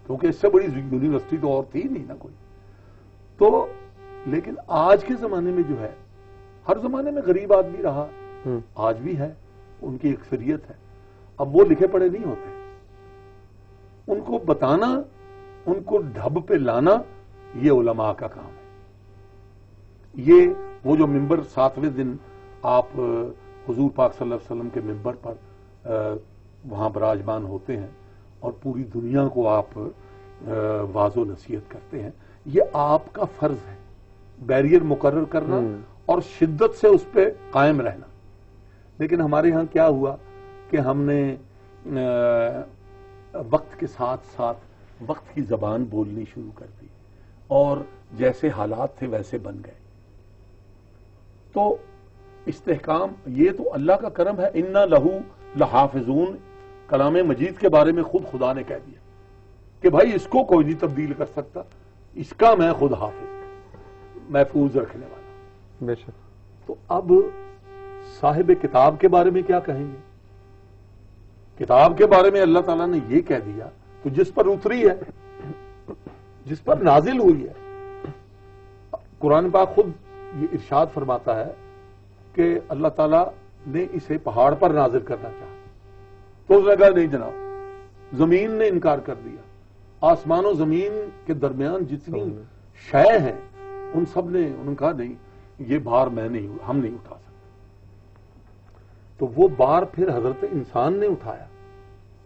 کیونکہ اس سے بڑی یونیورسٹی تو اور تھی نہیں نا کوئی. تو لیکن آج کے زمانے میں جو ہے، ہر زمانے میں غریب آدمی رہا، آج بھی ہے، ان کی اکثریت ہے. اب وہ لکھے پڑھے نہیں ہوتے، ان کو بتانا، ان کو ڈھب پہ لانا، یہ علماء کا کام ہے. یہ وہ جو ممبر 7ویں دن آپ حضور پاک صلی اللہ علیہ وسلم کے ممبر پر وہاں براجمان ہوتے ہیں اور پوری دنیا کو آپ واعظ و نصیحت کرتے ہیں، یہ آپ کا فرض ہے، بیریئر مقرر کرنا اور شدت سے اس پہ قائم رہنا. لیکن ہمارے ہاں کیا ہوا کہ ہم نے وقت کے ساتھ ساتھ وقت کی زبان بولنی شروع کر دی اور جیسے حالات تھے ویسے بن گئے. تو استحکام یہ تو اللہ کا کرم ہے. اِنَّا لَهُ لَحَافِظُونَ، کلام مجید کے بارے میں خود خدا نے کہہ دیا کہ بھائی اس کو کوئی نہیں تبدیل کر سکتا، اس کا میں خود حافظ، محفوظ رکھنے والا. بے شک. تو اب صاحب کتاب کے بارے میں کیا کہیں گے؟ کتاب کے بارے میں اللہ تعالیٰ نے یہ کہہ دیا تو جس پر اتری ہے، جس پر نازل ہوئی ہے. قرآن پاک خود یہ ارشاد فرماتا ہے کہ اللہ تعالیٰ نے اسے پہاڑ پر نازل کرنا چاہا تو اس نے کہا نہیں جناب، زمین نے انکار کر دیا. آسمان و زمین کے درمیان جتنی شے ہیں ان سب نے انہوں نے کہا نہیں، یہ بار ہم نہیں اٹھا سکتے. تو وہ بار پھر حضرت انسان نے اٹھایا.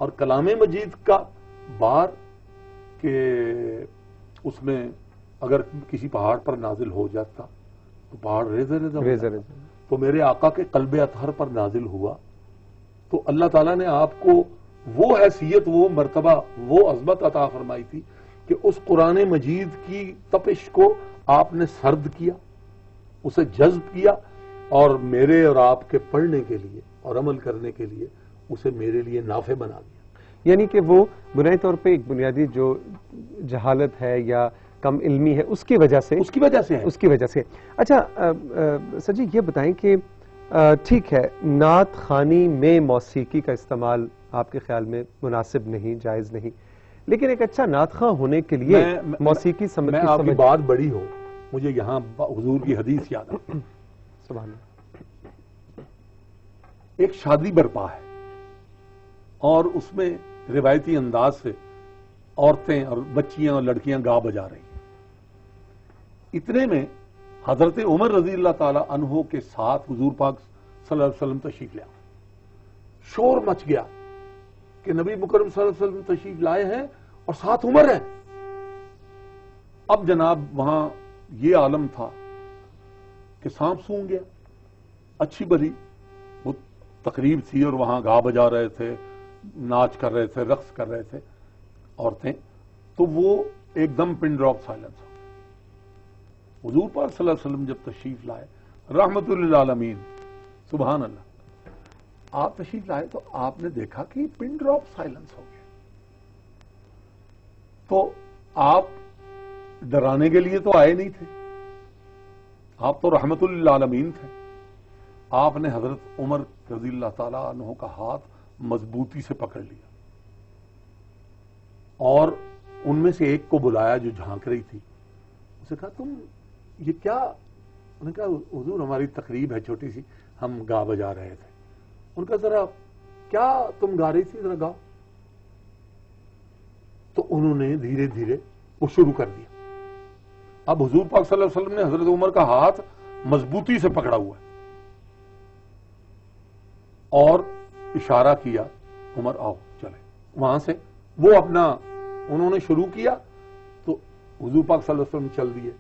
اور کلام مجید کا بار کہ اس میں اگر کسی پہاڑ پر نازل ہو جاتا تو پہاڑ ریزہ ریزہ تو میرے آقا کے قلب اطہر پر نازل ہوا. تو اللہ تعالیٰ نے آپ کو وہ حیثیت، وہ مرتبہ، وہ عظمت عطا فرمائی تھی کہ اس قرآن مجید کی تپش کو آپ نے سرد کیا، اسے جذب کیا اور میرے اور آپ کے پڑھنے کے لیے اور عمل کرنے کے لیے اسے میرے لیے نافع بنا دیا. یعنی کہ وہ بنیادی طور پہ ایک بنیادی جو جہالت ہے یا کم علمی ہے اس کی وجہ سے. اچھا سر جی یہ بتائیں کہ ٹھیک ہے، نعت خوانی میں موسیقی کا استعمال آپ کے خیال میں مناسب نہیں، جائز نہیں، لیکن ایک اچھا نعت خواں ہونے کے لیے موسیقی میں آپ کی بات بڑی ہو، مجھے یہاں حضور کی حدیث یاد آئی. سبحان اللہ. ایک شادی برپا ہے اور اس میں روایتی انداز سے عورتیں اور بچیاں اور لڑکیاں گا بجا رہی ہیں. اتنے میں حضرت عمر رضی اللہ تعالی عنہ کے ساتھ حضور پاک صلی اللہ علیہ وسلم تشریف لے آئے. شور مچ گیا کہ نبی مکرم صلی اللہ علیہ وسلم تشریف لائے ہیں اور ساتھ عمر ہے. اب جناب وہاں یہ عالم تھا کہ سانپ سونگ گیا. اچھی بھلی وہ تقریب تھی اور وہاں گا بجا رہے تھے، ناچ کر رہے تھے، رقص کر رہے تھے عورتیں. تو وہ ایک دم پن ڈراپ سائلنس ہو. حضور پاک صلی اللہ علیہ وسلم جب تشریف لائے، رحمت للعالمین، سبحان اللہ، آپ تشریف لائے تو آپ نے دیکھا کہ پن ڈراپ سائلنس ہو گیا. تو آپ ڈرانے کے لیے تو آئے نہیں تھے، آپ تو رحمت للعالمین تھے. آپ نے حضرت عمر رضی اللہ تعالی عنہ کا ہاتھ مضبوطی سے پکڑ لیا اور ان میں سے ایک کو بلایا جو جھانک رہی تھی. اسے کہا تم یہ کیا؟ انہوں نے کہا حضور ہماری تقریب ہے چھوٹی سی، ہم گا بجا رہے تھے. ان کا ذرا کیا تم گا رہی تھی، ذرا گاؤ. تو انہوں نے دھیرے دھیرے وہ شروع کر دیا. اب حضور پاک صلی اللہ علیہ وسلم نے حضرت عمر کا ہاتھ مضبوطی سے پکڑا ہوا ہے اور اشارہ کیا، عمر آؤ چلے. وہاں سے وہ اپنا انہوں نے شروع کیا تو حضور پاک صلی اللہ علیہ وسلم چل دیے.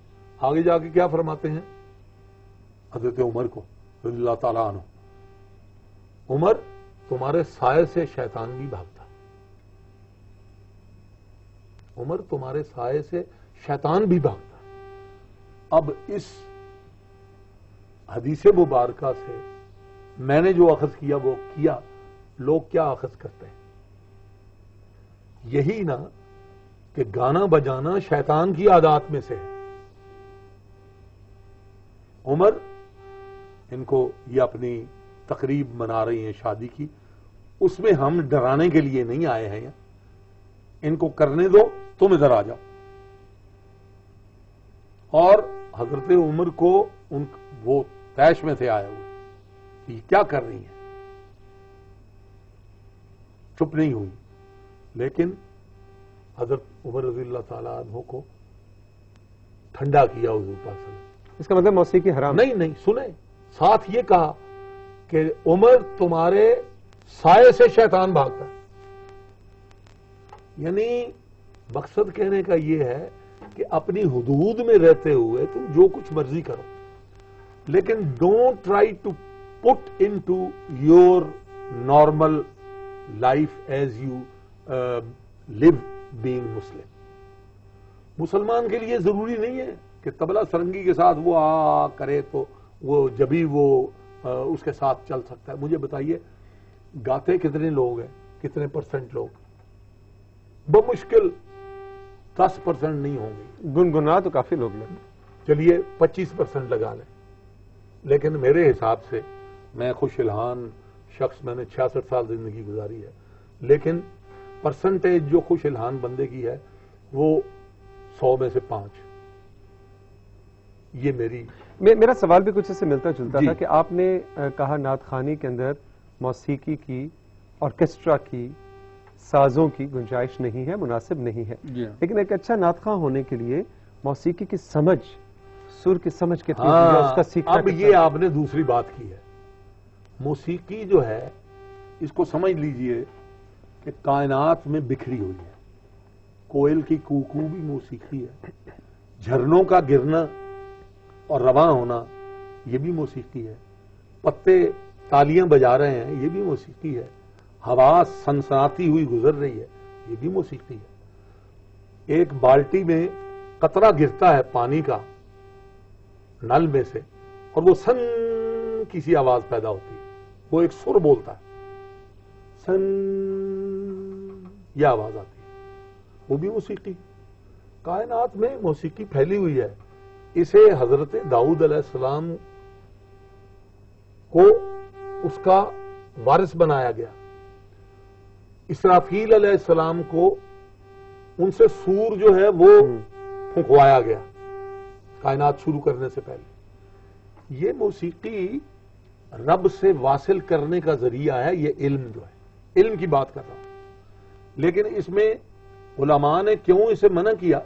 آگے جا کے کیا فرماتے ہیں حضرت عمر کو رضی اللہ تعالیٰ عنہ، عمر تمہارے سائے سے شیطان بھی بھاگتا. عمر تمہارے سائے سے شیطان بھی بھاگتا. اب اس حدیث مبارکہ سے میں نے جو اخذ کیا وہ کیا، لوگ کیا اخذ کرتے ہیں؟ یہی نا کہ گانا بجانا شیطان کی عادات میں سے ہے. عمر ان کو یہ اپنی تقریب منا رہی ہیں شادی کی، اس میں ہم ڈرانے کے لیے نہیں آئے ہیں. ان کو کرنے دو، تم ادھر آ جاؤ. اور حضرت عمر کو وہ طیش میں سے آئے ہوئے کہ یہ کیا کر رہی ہیں، چپ نہیں ہوئی. لیکن حضرت عمر رضی اللہ تعالیٰ عنہ کو ٹھنڈا کیا حضور پاک صلی اللہ علیہ وسلم. اس کا مطلب موسیقی حرام نہیں، سنیں، ساتھ یہ کہا کہ عمر تمہارے سائے سے شیطان بھاگتا ہے. یعنی مقصد کہنے کا یہ ہے کہ اپنی حدود میں رہتے ہوئے تم جو کچھ مرضی کرو، لیکن don't try to put into your normal life as you live being Muslim. مسلمان کے لیے ضروری نہیں ہے کہ طبلہ سرنگی کے ساتھ وہ کرے تو وہ جبھی وہ اس کے ساتھ چل سکتا ہے. مجھے بتائیے گاتے کتنے لوگ ہیں، کتنے پرسنٹ لوگ؟ بمشکل 10% نہیں ہوں گے. گنگنا تو کافی لوگ ہیں. چلیے 25% لگا لیں. لیکن میرے حساب سے میں خوش الحان شخص، میں نے 66 سال زندگی گزاری ہے، لیکن پرسنٹیج جو خوش الحان بندے کی ہے وہ 100 میں سے 5. یہ میرا سوال بھی کچھ اس سے ملتا جلتا تھا کہ آپ نے کہا نعت خوانی کے اندر موسیقی کی، آرکیسٹرا کی، سازوں کی گنجائش نہیں ہے، مناسب نہیں ہے. لیکن ایک اچھا نعت خواں ہونے کے لیے موسیقی کی سمجھ، سر کی سمجھ کے اس کا سیکھنا. اب یہ آپ نے دوسری بات کی ہے. موسیقی جو ہے اس کو سمجھ لیجئے کہ کائنات میں بکھری ہوئی ہے. کوئل کی کوکو بھی موسیقی ہے، جھرنوں کا گرنا اور رواں ہونا یہ بھی موسیقی ہے، پتے تالیاں بجا رہے ہیں یہ بھی موسیقی ہے، ہوا سنسناتی ہوئی گزر رہی ہے یہ بھی موسیقی ہے. ایک بالٹی میں قطرہ گرتا ہے پانی کا نل میں سے اور وہ سن کی سی آواز پیدا ہوتی ہے، وہ ایک سر بولتا ہے، سن یہ آواز آتی ہے، وہ بھی موسیقی. کائنات میں موسیقی پھیلی ہوئی ہے. اسے حضرت داؤد علیہ السلام کو اس کا وارث بنایا گیا. اسرافیل علیہ السلام کو ان سے سور جو ہے وہ پھنکوایا گیا کائنات شروع کرنے سے پہلے. یہ موسیقی رب سے واصل کرنے کا ذریعہ ہے. یہ علم جو ہے، علم کی بات کر رہا ہوں. لیکن اس میں علماء نے کیوں اسے منع کیا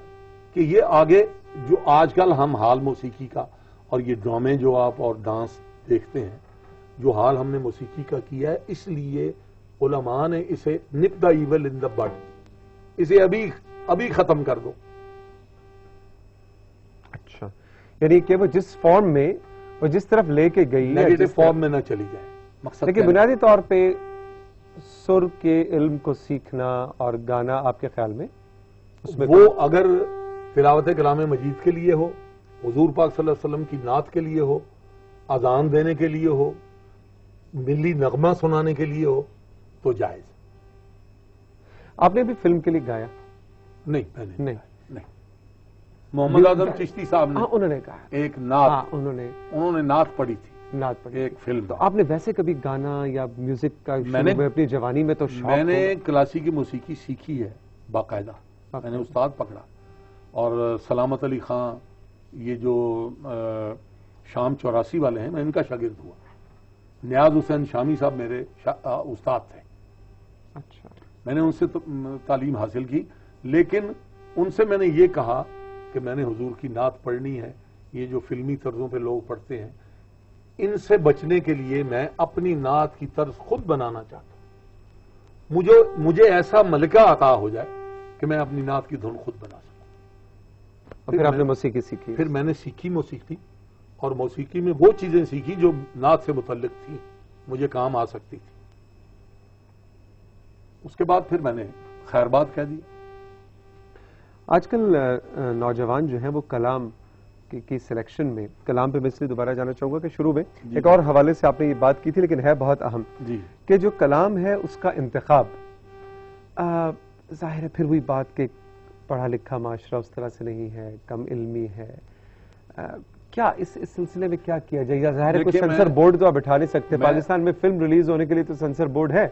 کہ یہ آگے جو آج کل ہم حال موسیقی کا اور یہ ڈرامے جو آپ اور ڈانس دیکھتے ہیں، جو حال ہم نے موسیقی کا کیا ہے، اس لیے علماء نے اسے نپ دا ایول ان دا بڈ، اسے ابھی ختم کر دو. اچھا، یعنی کہ وہ جس فارم میں، وہ جس طرف لے کے گئی، نیگیٹو فارم میں نہ چلی جائے. مقصد لیکن بنیادی طور پہ سر کے علم کو سیکھنا اور گانا آپ کے خیال میں وہ اگر تلاوت کلام مجید کے لیے ہو، حضور پاک صلی اللہ علیہ وسلم کی نعت کے لیے ہو، اذان دینے کے لیے ہو، ملی نغمہ سنانے کے لیے ہو تو جائز. آپ نے بھی فلم کے لیے گایا؟ نہیں، میں نے نہیں. محمد اعظم چشتی صاحب نے انہوں نے کہا ایک نعت، انہوں نے نعت پڑھی تھی ایک فلم. تو آپ نے ویسے کبھی گانا یا میوزک کا اپنی جوانی میں تو شوق؟ میں نے کلاسیکی موسیقی سیکھی ہے باقاعدہ، میں نے استاد پکڑا. اور سلامت علی خان، یہ جو شام 84 والے ہیں، میں ان کا شاگرد ہوا. نیاز حسین شامی صاحب میرے استاد تھے. اچھا، میں نے ان سے تعلیم حاصل کی. لیکن ان سے میں نے یہ کہا کہ میں نے حضور کی نعت پڑھنی ہے. یہ جو فلمی طرزوں پہ لوگ پڑھتے ہیں، ان سے بچنے کے لیے میں اپنی نعت کی طرز خود بنانا چاہتا ہوں. مجھے ایسا ملکہ عطا ہو جائے کہ میں اپنی نعت کی دھن خود بنا سکوں. پھر آپ نے موسیقی سیکھی؟ پھر میں نے سیکھی موسیقی، اور موسیقی میں وہ چیزیں سیکھی جو نعت سے متعلق تھی، مجھے کام آ سکتی تھی. اس کے بعد پھر میں نے خیر بات کہہ دی. آج کل نوجوان جو ہیں وہ کلام کی سلیکشن میں، کلام پہ میں اس لیے دوبارہ جانا چاہوں گا کہ شروع میں ایک اور حوالے سے آپ نے یہ بات کی تھی لیکن ہے بہت اہم، کہ جو کلام ہے اس کا انتخاب، ظاہر ہے پھر وہی بات کہ پڑھا لکھا معاشرہ اس طرح سے نہیں ہے، کم علمی ہے. کیا اس سلسلے میں کیا کیا جائے؟ ظاہر ہے کوئی سینسر بورڈ تو آپ بٹھا نہیں سکتے. پاکستان میں فلم ریلیز ہونے کے لیے تو سینسر بورڈ ہے،